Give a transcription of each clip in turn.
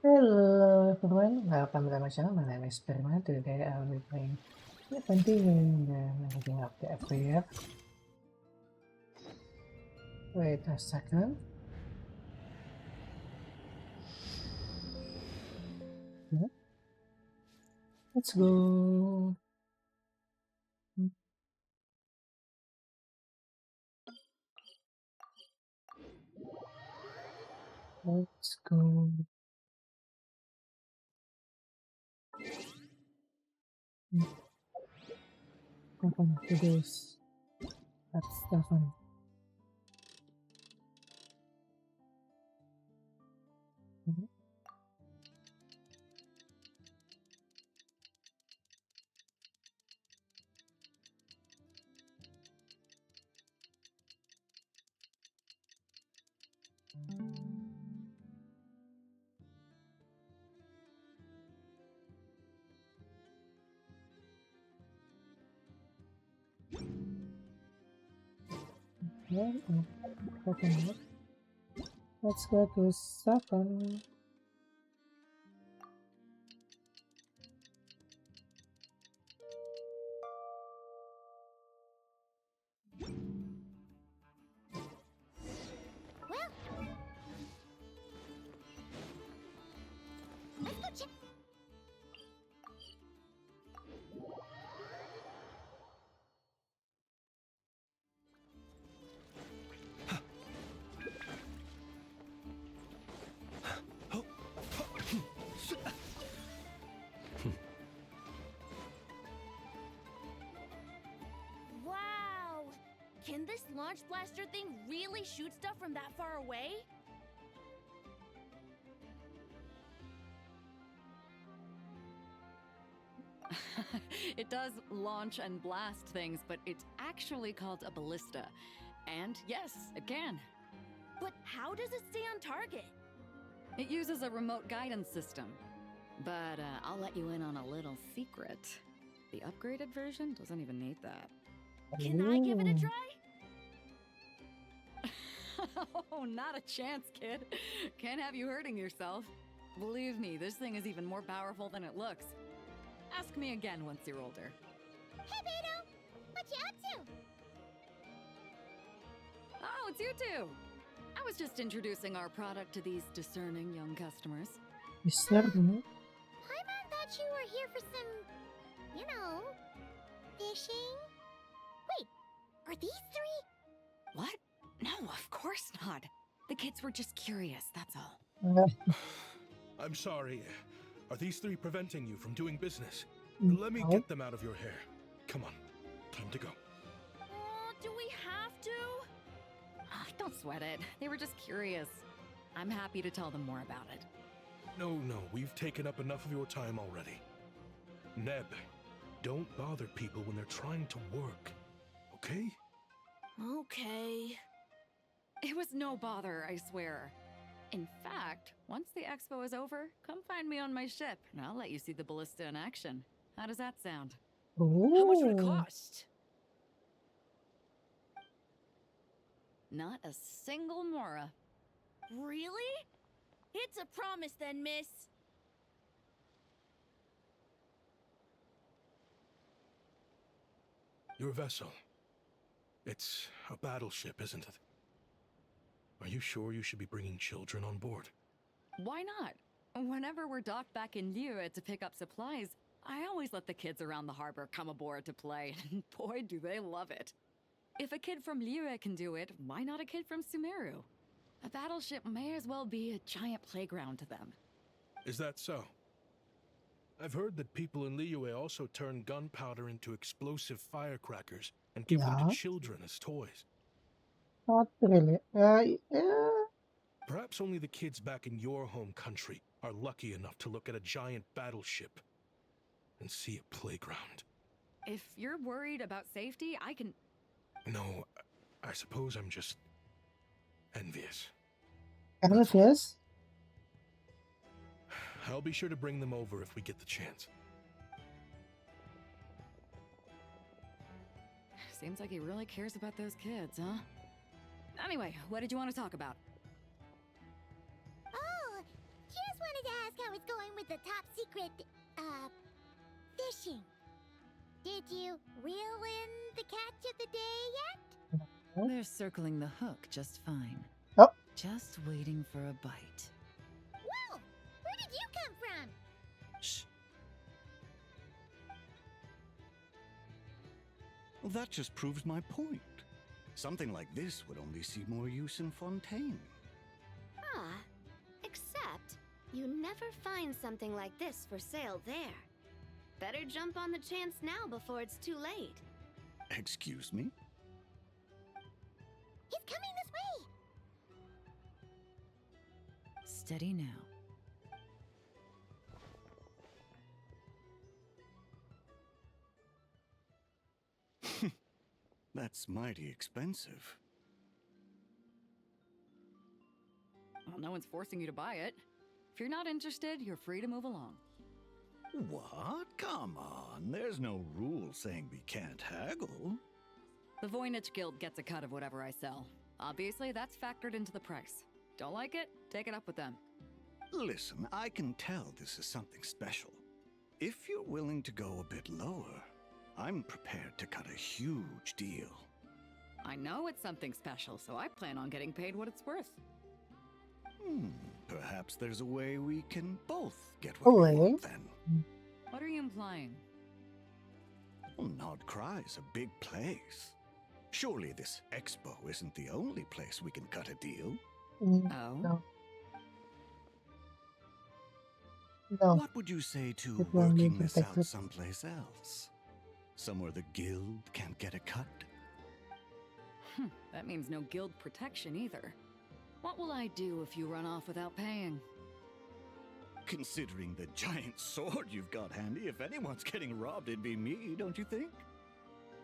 Hello everyone, welcome to my channel. My name is Perma. Today I'll be playing continuing the managing of the FPF. Wait a second. Yeah, let's go. Let's go. Open to this. That's Stefan. Yeah, open it. Let's go to Stefan. Let's go check. Wow! Can this launch blaster thing really shoot stuff from that far away? It does launch and blast things, but it's actually called a ballista. And yes, it can. But how does it stay on target? It uses a remote guidance system. But I'll let you in on a little secret. The upgraded version doesn't even need that. Can I give it a try? Oh, not a chance, kid. Can't have you hurting yourself. Believe me, this thing is even more powerful than it looks. Ask me again once you're older. Hey, Beto! What you up to? Oh, it's you two! I was just introducing our product to these discerning young customers. Paimon Paimon thought you were here for some, fishing? Wait, are these three? What? No, of course not. The kids were just curious, that's all. I'm sorry. Are these three preventing you from doing business? No. Let me get them out of your hair. Come on, time to go. Do we have to? Don't sweat it. They were just curious. I'm happy to tell them more about it. No, we've taken up enough of your time already. Neb, don't bother people when they're trying to work, okay? Okay. It was no bother, I swear. In fact, once the expo is over, come find me on my ship, and I'll let you see the ballista in action. How does that sound? How much would it Ooh. cost? Not a single mora. Really? It's a promise then, miss. Your vessel. It's a battleship, isn't it? Are you sure you should be bringing children on board? Why not? Whenever we're docked back in Liyue to pick up supplies, I always let the kids around the harbor come aboard to play, and boy, do they love it. If a kid from Liyue can do it, why not a kid from Sumeru? A battleship may as well be a giant playground to them. Is that so? I've heard that people in Liyue also turn gunpowder into explosive firecrackers and give them Yeah, to children as toys. not really. Yeah. Perhaps only the kids back in your home country are lucky enough to look at a giant battleship and see a playground. If you're worried about safety, I can... No, I suppose I'm just envious. Yes. I'll be sure to bring them over if we get the chance. Seems like he really cares about those kids, huh? Anyway, what did you want to talk about? Oh, just wanted to ask with the top secret, fishing. Did you reel in the catch of the day yet? They're circling the hook just fine. Oh. Just waiting for a bite. Whoa! Where did you come from? Shh. Well, that just proves my point. Something like this would only see more use in Fontaine. Ah, except you never find something like this for sale there. Better jump on the chance now before it's too late. Excuse me? He's coming this way! Steady now. That's mighty expensive. Well, no one's forcing you to buy it. If you're not interested, you're free to move along. What? Come on, there's no rule saying we can't haggle. The Voynich Guild gets a cut of whatever I sell. Obviously, that's factored into the price. Don't like it? Take it up with them. Listen, I can tell this is something special. If you're willing to go a bit lower, I'm prepared to cut a huge deal. I know it's something special, so I plan on getting paid what it's worth. Perhaps there's a way we can both get what we want then. What are you implying? Well, Nod Cry's a big place. Surely this expo isn't the only place we can cut a deal. Oh? No. No. What would you say to It won't be working this out protected. someplace else? Somewhere the guild can't get a cut? That means no guild protection either. What will I do if you run off without paying? Considering the giant sword you've got handy, if anyone's getting robbed, it'd be me, don't you think?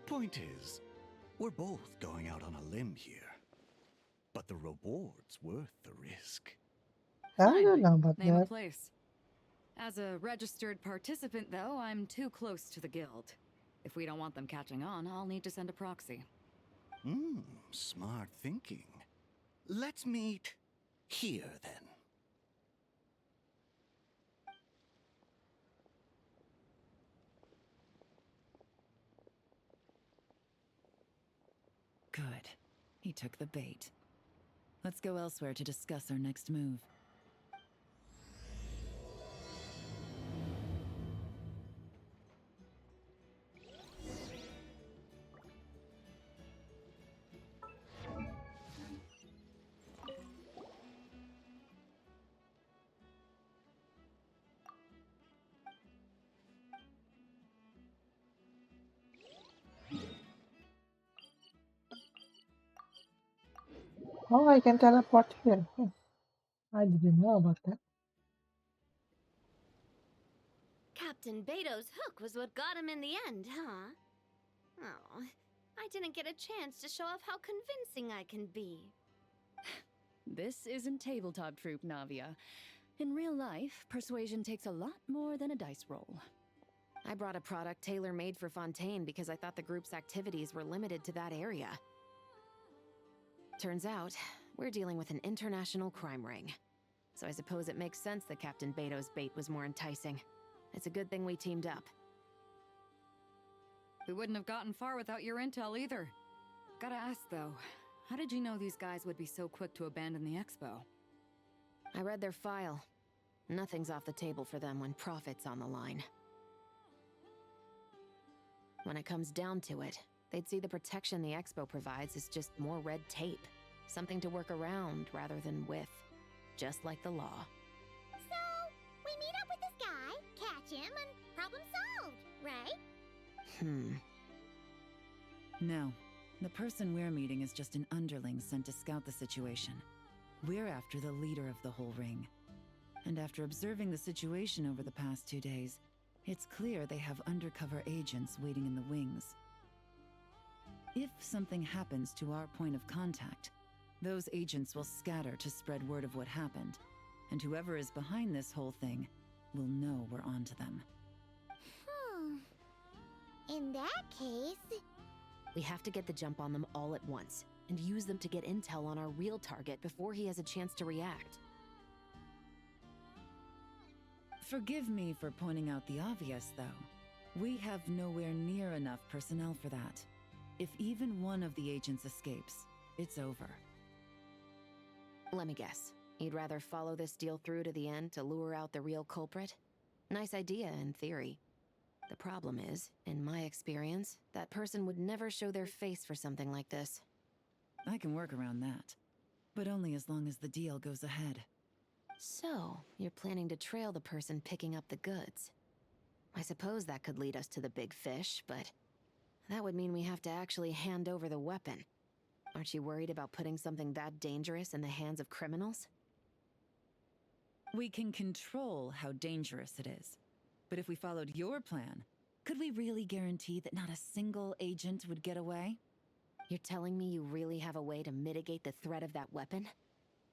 Point is, we're both going out on a limb here. But the reward's worth the risk. I don't know about Name a that. place. As a registered participant, though, I'm too close to the guild. If we don't want them catching on, I'll need to send a proxy. Smart thinking. Let's meet here, then. Good. He took the bait. Let's go elsewhere to discuss our next move. Oh, I can teleport here. I didn't know about that. Captain Beto's hook was what got him in the end, huh? Oh, I didn't get a chance to show off how convincing I can be. This isn't tabletop troop, Navia. In real life, persuasion takes a lot more than a dice roll. I brought a product tailor-made for Fontaine because I thought the group's activities were limited to that area. Turns out, we're dealing with an international crime ring. So I suppose it makes sense that Captain Beto's bait was more enticing. It's a good thing we teamed up. We wouldn't have gotten far without your intel either. Gotta ask, though, how did you know these guys would be so quick to abandon the expo? I read their file. Nothing's off the table for them when profit's on the line. When it comes down to it, they'd see the protection the expo provides as just more red tape. Something to work around rather than with. Just like the law. So, we meet up with this guy, catch him, and problem solved, right? No. The person we're meeting is just an underling sent to scout the situation. We're after the leader of the whole ring. And after observing the situation over the past 2 days, it's clear they have undercover agents waiting in the wings. If something happens to our point of contact, those agents will scatter to spread word of what happened, and whoever is behind this whole thing will know we're onto them. In that case... We have to get the jump on them all at once, and use them to get intel on our real target before he has a chance to react. Forgive me for pointing out the obvious, though. We have nowhere near enough personnel for that. If even one of the agents escapes, it's over. Let me guess. You'd rather follow this deal through to the end to lure out the real culprit? Nice idea, in theory. The problem is, in my experience, that person would never show their face for something like this. I can work around that. But only as long as the deal goes ahead. So, you're planning to trail the person picking up the goods. I suppose that could lead us to the big fish, but that would mean we have to actually hand over the weapon. Aren't you worried about putting something that dangerous in the hands of criminals? We can control how dangerous it is. But if we followed your plan, could we really guarantee that not a single agent would get away? You're telling me you really have a way to mitigate the threat of that weapon?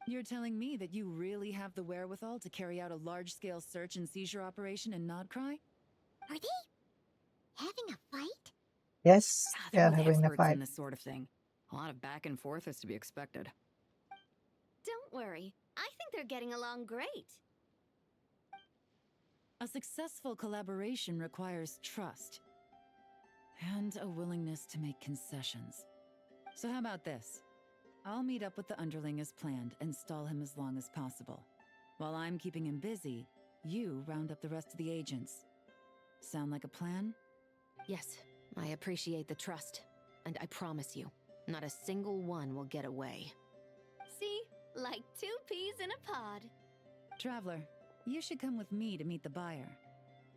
You're telling me that you really have the wherewithal to carry out a large-scale search and seizure operation in Nodcry? Are they having a fight? Yes, they They're are both having a experts fight. in this sort of thing. A lot of back and forth is to be expected. Don't worry. I think they're getting along great. A successful collaboration requires trust. And a willingness to make concessions. So how about this? I'll meet up with the underling as planned and stall him as long as possible. While I'm keeping him busy, you round up the rest of the agents. Sound like a plan? Yes, I appreciate the trust. And I promise you, not a single one will get away. See? Like 2 peas in a pod. Traveler, you should come with me to meet the buyer.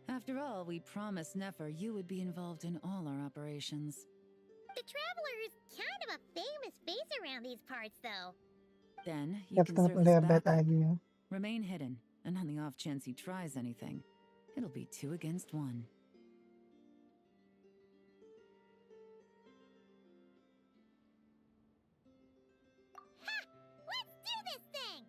After all, we promised Nefer you would be involved in all our operations. The Traveler is kind of a famous face around these parts, though. Then you That's can gonna serve be as a bad backup. idea. Remain hidden, and on the off chance he tries anything, it'll be 2 against 1. Ha! Let's do this thing!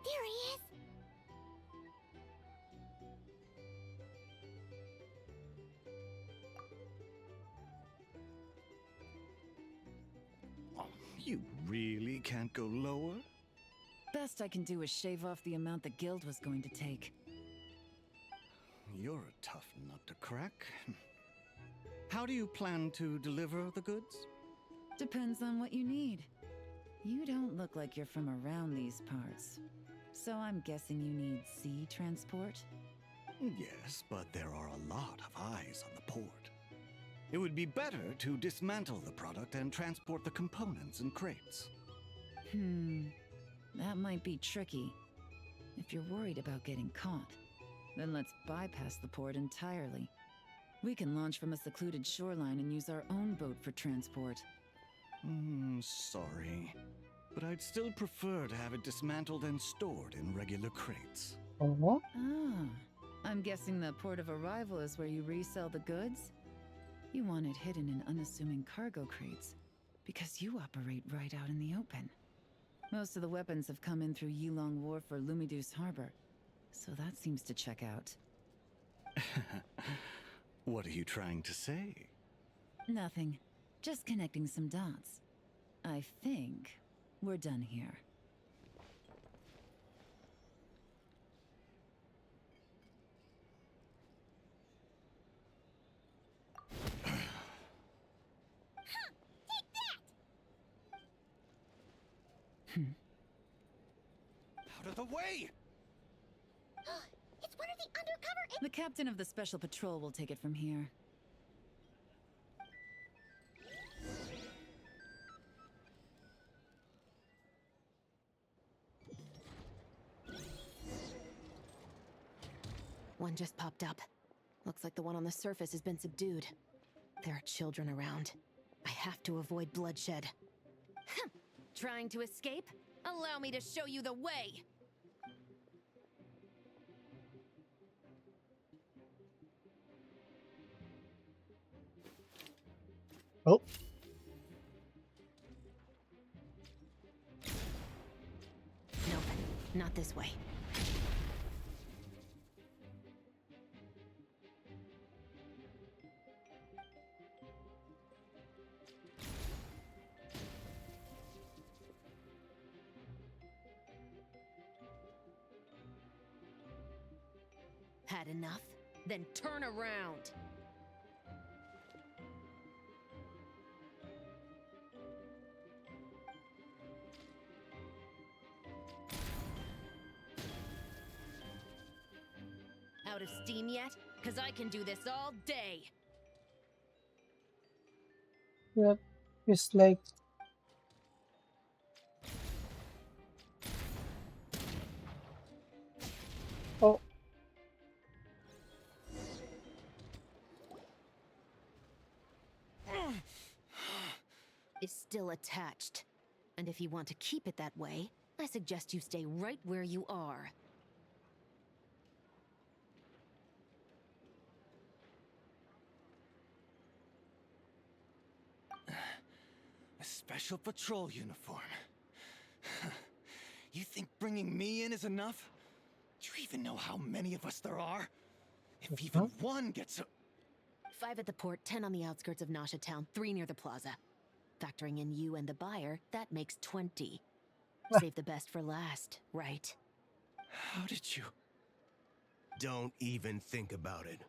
There he is! Oh, you really can't go lower? Best I can do is shave off the amount the guild was going to take. You're a tough nut to crack. How do you plan to deliver the goods? Depends on what you need. You don't look like you're from around these parts. So I'm guessing you need sea transport? Yes, but there are a lot of eyes on the port. It would be better to dismantle the product and transport the components in crates. That might be tricky. If you're worried about getting caught, then let's bypass the port entirely. We can launch from a secluded shoreline and use our own boat for transport. Sorry. But I'd still prefer to have it dismantled and stored in regular crates. Oh, I'm guessing the port of arrival is where you resell the goods? You want it hidden in unassuming cargo crates, because you operate right out in the open. Most of the weapons have come in through Yilong Wharf or Lumiduce Harbor, so that seems to check out. What are you trying to say? Nothing. Just connecting some dots. I think we're done here. Out of the way! It's one of the undercover. The captain of the special patrol will take it from here. One just popped up. Looks like the one on the surface has been subdued. There are children around. I have to avoid bloodshed. Trying to escape? Allow me to show you the way! Oh, Nope, not this way. Had enough? Then turn around! Out of steam yet? 'Cause I can do this all day! yeah. It's like oh, Is still attached. And if you want to keep it that way, I suggest you stay right where you are. A special patrol uniform. You think bringing me in is enough? Do you even know how many of us there are? If even one gets a... 5 at the port, 10 on the outskirts of Nasha Town, 3 near the plaza. Factoring in you and the buyer, that makes 20. Save the best for last, right? How did you... Don't even think about it.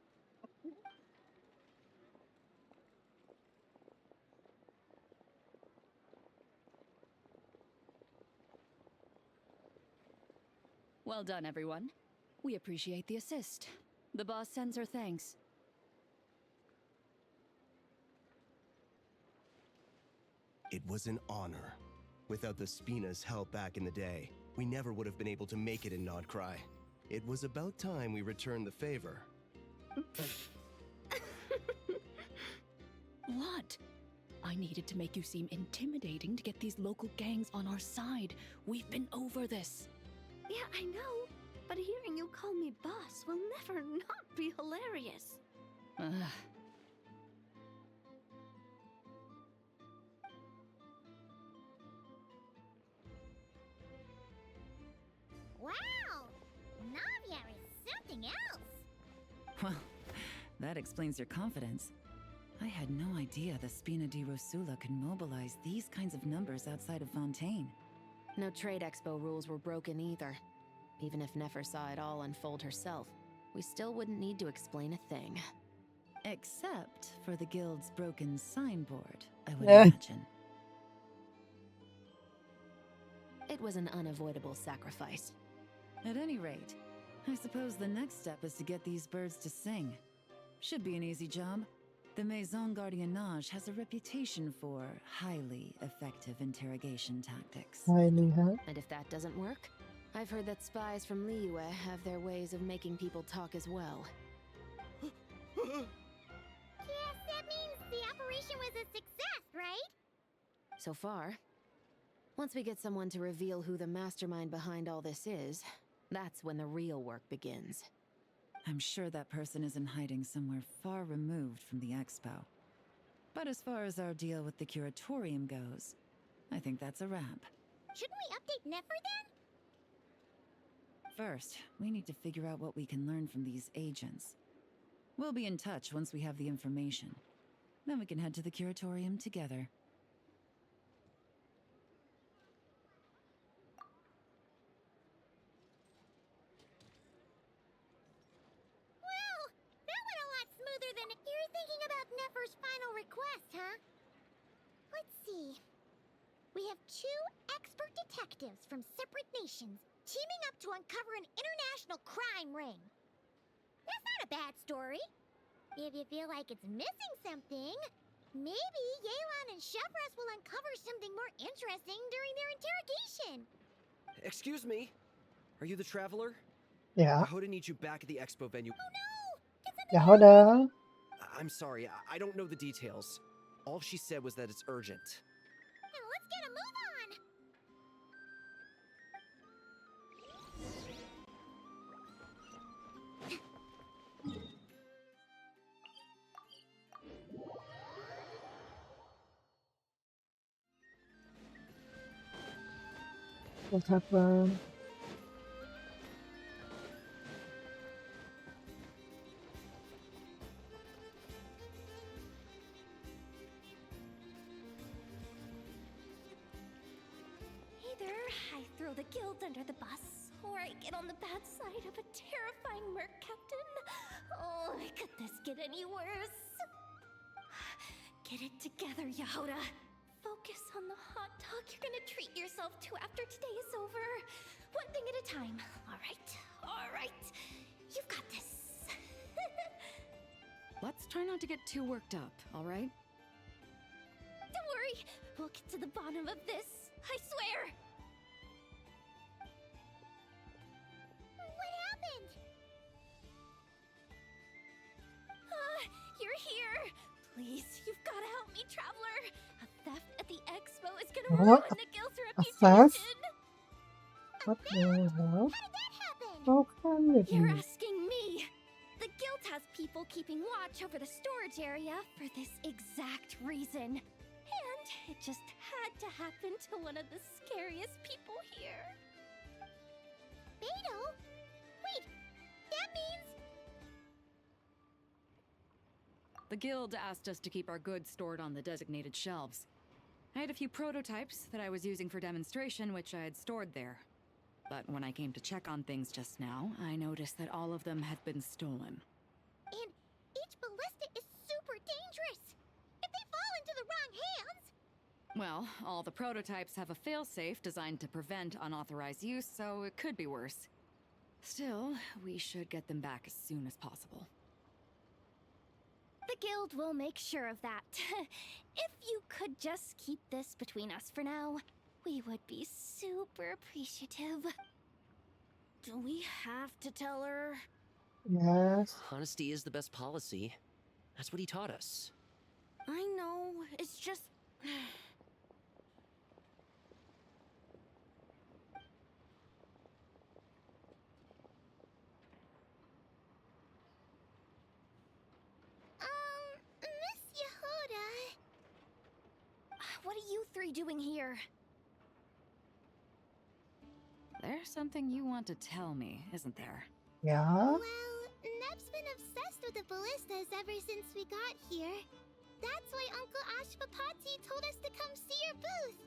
Well done, everyone. We appreciate the assist. The boss sends her thanks. It was an honor. Without the Spina's help back in the day, we never would have been able to make it in Nodcry. It was about time we returned the favor. What? I needed to make you seem intimidating to get these local gangs on our side. We've been over this. Yeah, I know. But hearing you call me boss will never not be hilarious. Ugh. Wow! Navia is something else. Well, that explains your confidence. I had no idea the Spina di Rosula could mobilize these kinds of numbers outside of Fontaine. No trade expo rules were broken either. Even if Nefer saw it all unfold herself, we still wouldn't need to explain a thing. Except for the guild's broken signboard, I would Eh. imagine. It was an unavoidable sacrifice. At any rate, I suppose the next step is to get these birds to sing. Should be an easy job. The Maison Gardiennage has a reputation for highly effective interrogation tactics. highly, huh? And if that doesn't work, I've heard that spies from Liyue have their ways of making people talk as well. Yes, that means the operation was a success, right? So far. Once we get someone to reveal who the mastermind behind all this is, that's when the real work begins. I'm sure that person is in hiding somewhere far removed from the expo. But as far as our deal with the curatorium goes, I think that's a wrap. Shouldn't we update Nefer then? First, we need to figure out what we can learn from these agents. We'll be in touch once we have the information. Then we can head to the curatorium together. Nefer's final request, huh? Let's see. We have 2 expert detectives from separate nations teaming up to uncover an international crime ring. That's not a bad story. If you feel like it's missing something, maybe Yelan and Chevres will uncover something more interesting during their interrogation. Excuse me? Are you the traveler? Yeah. Yehuda needs you back at the expo venue. Oh no! Did something Ya udah. I'm sorry, I don't know the details. All she said was that it's urgent. Now let's get a move on! What happened? Either I throw the guild under the bus, or I get on the bad side of a terrifying merc captain. Oh, could this get any worse? Get it together, Yehuda. Focus on the hot dog you're gonna treat yourself to after today is over. One thing at a time. All right. You've got this. Let's try not to get too worked up, all right? Don't worry, we'll get to the bottom of this. I swear. What happened? You're here. Please, you've got to help me, traveler. A theft at the expo is gonna What? ruin the guild's theft? reputation. What the hell? How did that happen? How can it You're be? asking me. The guild has people keeping watch over the storage area for this exact reason. And it just had to happen to one of the scariest people here. Beto? Wait, that means... The guild asked us to keep our goods stored on the designated shelves. I had a few prototypes that I was using for demonstration, which I had stored there. But when I came to check on things just now, I noticed that all of them had been stolen. And each ballista is super dangerous. If they fall into the wrong hands... Well, all the prototypes have a failsafe designed to prevent unauthorized use, so it could be worse. Still, we should get them back as soon as possible. The guild will make sure of that. If you could just keep this between us for now, we would be super appreciative. Do we have to tell her? Yes. Honesty is the best policy. That's what he taught us. I know, it's just... Miss Yehuda... What are you 3 doing here? There's something you want to tell me, isn't there? Yeah. Well, Neb's been obsessed with the ballistas ever since we got here. That's why Uncle Ashvapati told us to come see your booth.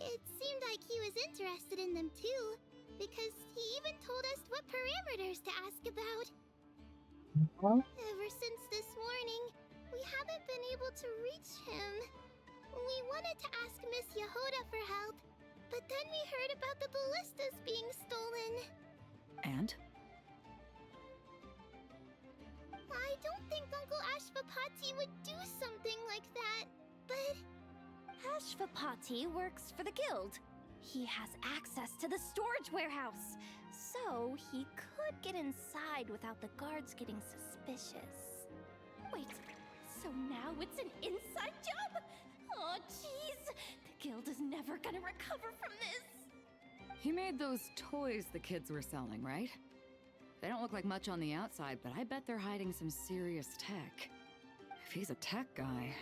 It seemed like he was interested in them too, because he even told us what parameters to ask about. Huh? Ever since this morning, we haven't been able to reach him. We wanted to ask Miss Yehuda for help, but then we heard about the ballistas being stolen. And? I don't think Uncle Ashvapati would do something like that, but... Ashvapati works for the guild. He has access to the storage warehouse, so he could get inside without the guards getting suspicious. Wait, so now it's an inside job? Oh, jeez! The guild is never gonna recover from this! He made those toys the kids were selling, right? They don't look like much on the outside, but I bet they're hiding some serious tech. If he's a tech guy,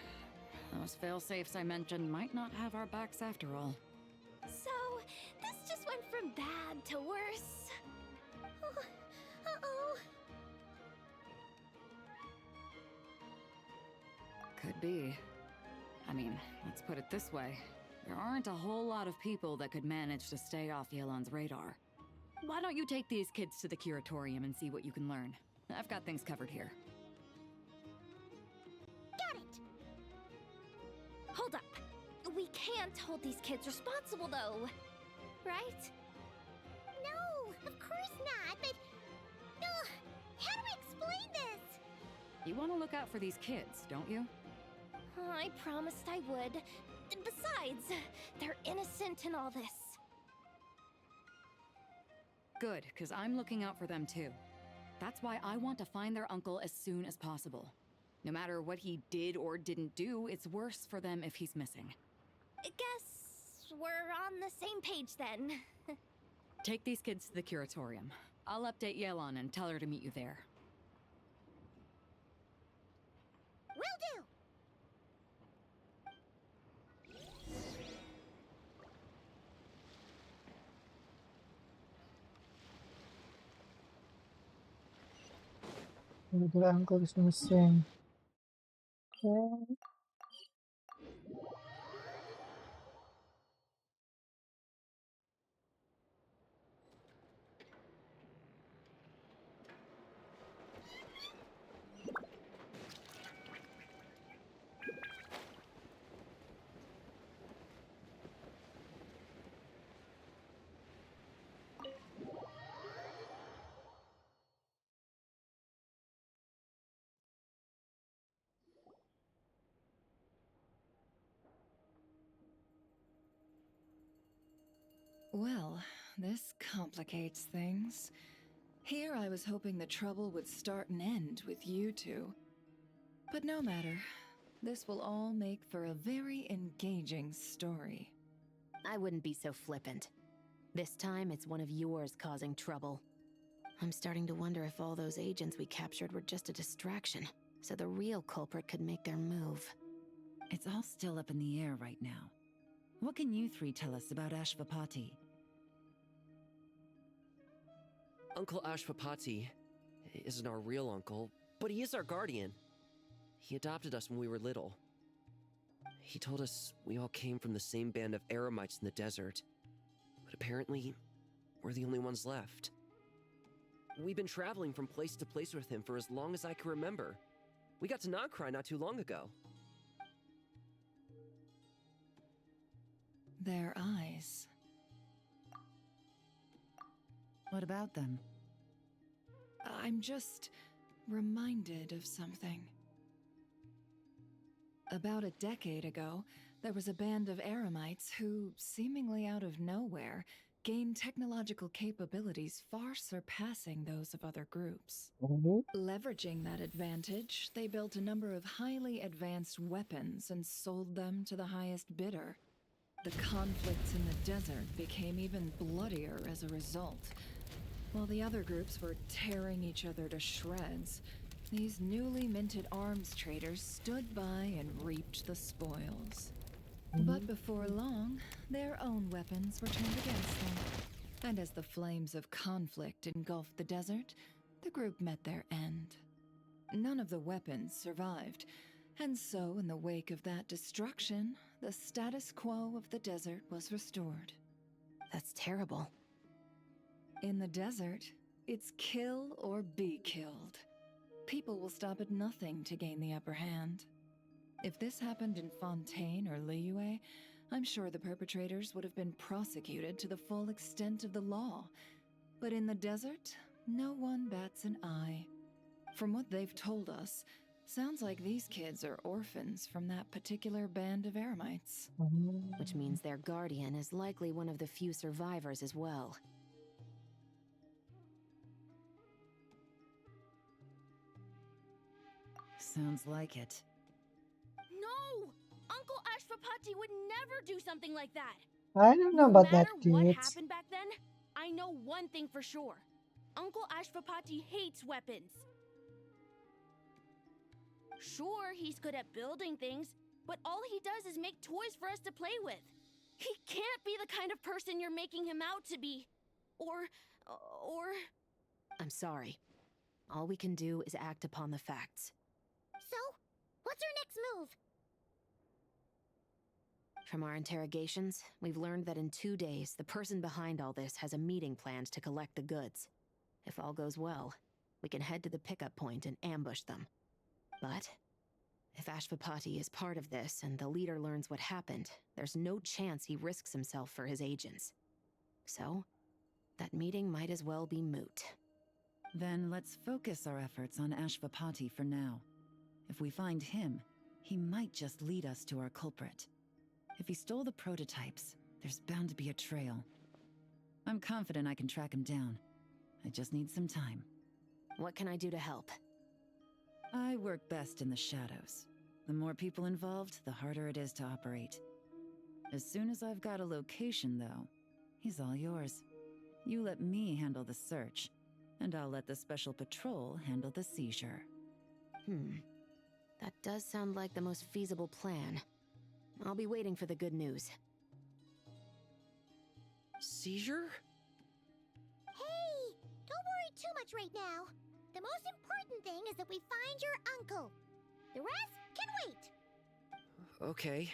those fail-safes I mentioned might not have our backs after all. So, this just went from bad to worse. Oh, uh-oh. Could be. I mean, let's put it this way. There aren't a whole lot of people that could manage to stay off Yelan's radar. Why don't you take these kids to the curatorium and see what you can learn? I've got things covered here. Hold up. We can't hold these kids responsible, though. Right? No, of course not, but... Ugh, how do I explain this? You want to look out for these kids, don't you? I promised I would. Besides, they're innocent in all this. Good, because I'm looking out for them too. That's why I want to find their uncle as soon as possible. No matter what he did or didn't do, it's worse for them if he's missing. Guess we're on the same page then. Take these kids to the curatorium. I'll update Yelan and tell her to meet you there. Will do! The uncle is missing. Okay. Well, this complicates things. Here I was hoping the trouble would start and end with you two. But no matter. This will all make for a very engaging story. I wouldn't be so flippant. This time, it's one of yours causing trouble. I'm starting to wonder if all those agents we captured were just a distraction, so the real culprit could make their move. It's all still up in the air right now. What can you three tell us about Ashvapati? Uncle Ashvapati isn't our real uncle, but he is our guardian. He adopted us when we were little. He told us we all came from the same band of Eremites in the desert, but apparently, we're the only ones left. We've been traveling from place to place with him for as long as I can remember. We got to Nagcry not too long ago. Their eyes. What about them? I'm just reminded of something. About a decade ago, there was a band of Eremites who, seemingly out of nowhere, gained technological capabilities far surpassing those of other groups. Leveraging that advantage, they built a number of highly advanced weapons and sold them to the highest bidder. The conflicts in the desert became even bloodier as a result. While the other groups were tearing each other to shreds, these newly minted arms traders stood by and reaped the spoils. But before long, their own weapons were turned against them. And as the flames of conflict engulfed the desert, the group met their end. None of the weapons survived, and so in the wake of that destruction, the status quo of the desert was restored. That's terrible. In the desert, it's kill or be killed. People will stop at nothing to gain the upper hand. If this happened in Fontaine or Liyue, I'm sure the perpetrators would have been prosecuted to the full extent of the law. But in the desert, no one bats an eye. From what they've told us, sounds like these kids are orphans from that particular band of Eremites. Which means their guardian is likely one of the few survivors as well. Sounds like it. No! Uncle Ashvapati would never do something like that. I don't know No about that, matter what kids. happened back then, I know one thing for sure. Uncle Ashvapati hates weapons. Sure, he's good at building things, but all he does is make toys for us to play with. He can't be the kind of person you're making him out to be. Or... I'm sorry. All we can do is act upon the facts. So, what's our next move? From our interrogations, we've learned that in 2 days, the person behind all this has a meeting planned to collect the goods. If all goes well, we can head to the pickup point and ambush them. But If Ashvapati is part of this and the leader learns what happened, there's no chance he risks himself for his agents. So, that meeting might as well be moot. Then let's focus our efforts on Ashvapati for now. If we find him, he might just lead us to our culprit. If he stole the prototypes, there's bound to be a trail. I'm confident I can track him down. I just need some time. What can I do to help? I work best in the shadows. The more people involved, the harder it is to operate. As soon as I've got a location, though, he's all yours. You let me handle the search, and I'll let the special patrol handle the seizure. That does sound like the most feasible plan. I'll be waiting for the good news. Seizure? Hey! Don't worry too much right now. The most important thing is that we find your uncle. The rest can wait. Okay.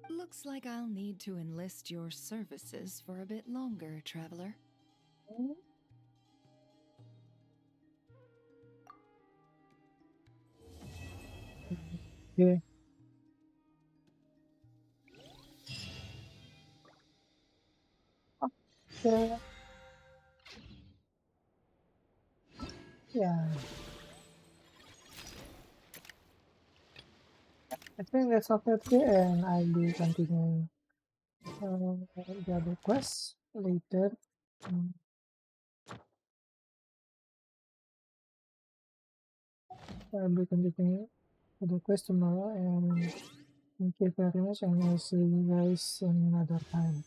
Looks like I'll need to enlist your services for a bit longer, Traveler. Yeah. Okay. Yeah. I think that's all for today, and I'll be continuing the other quests later. I'll be continuing the quest tomorrow, and thank you very much, and I'll see you guys another time.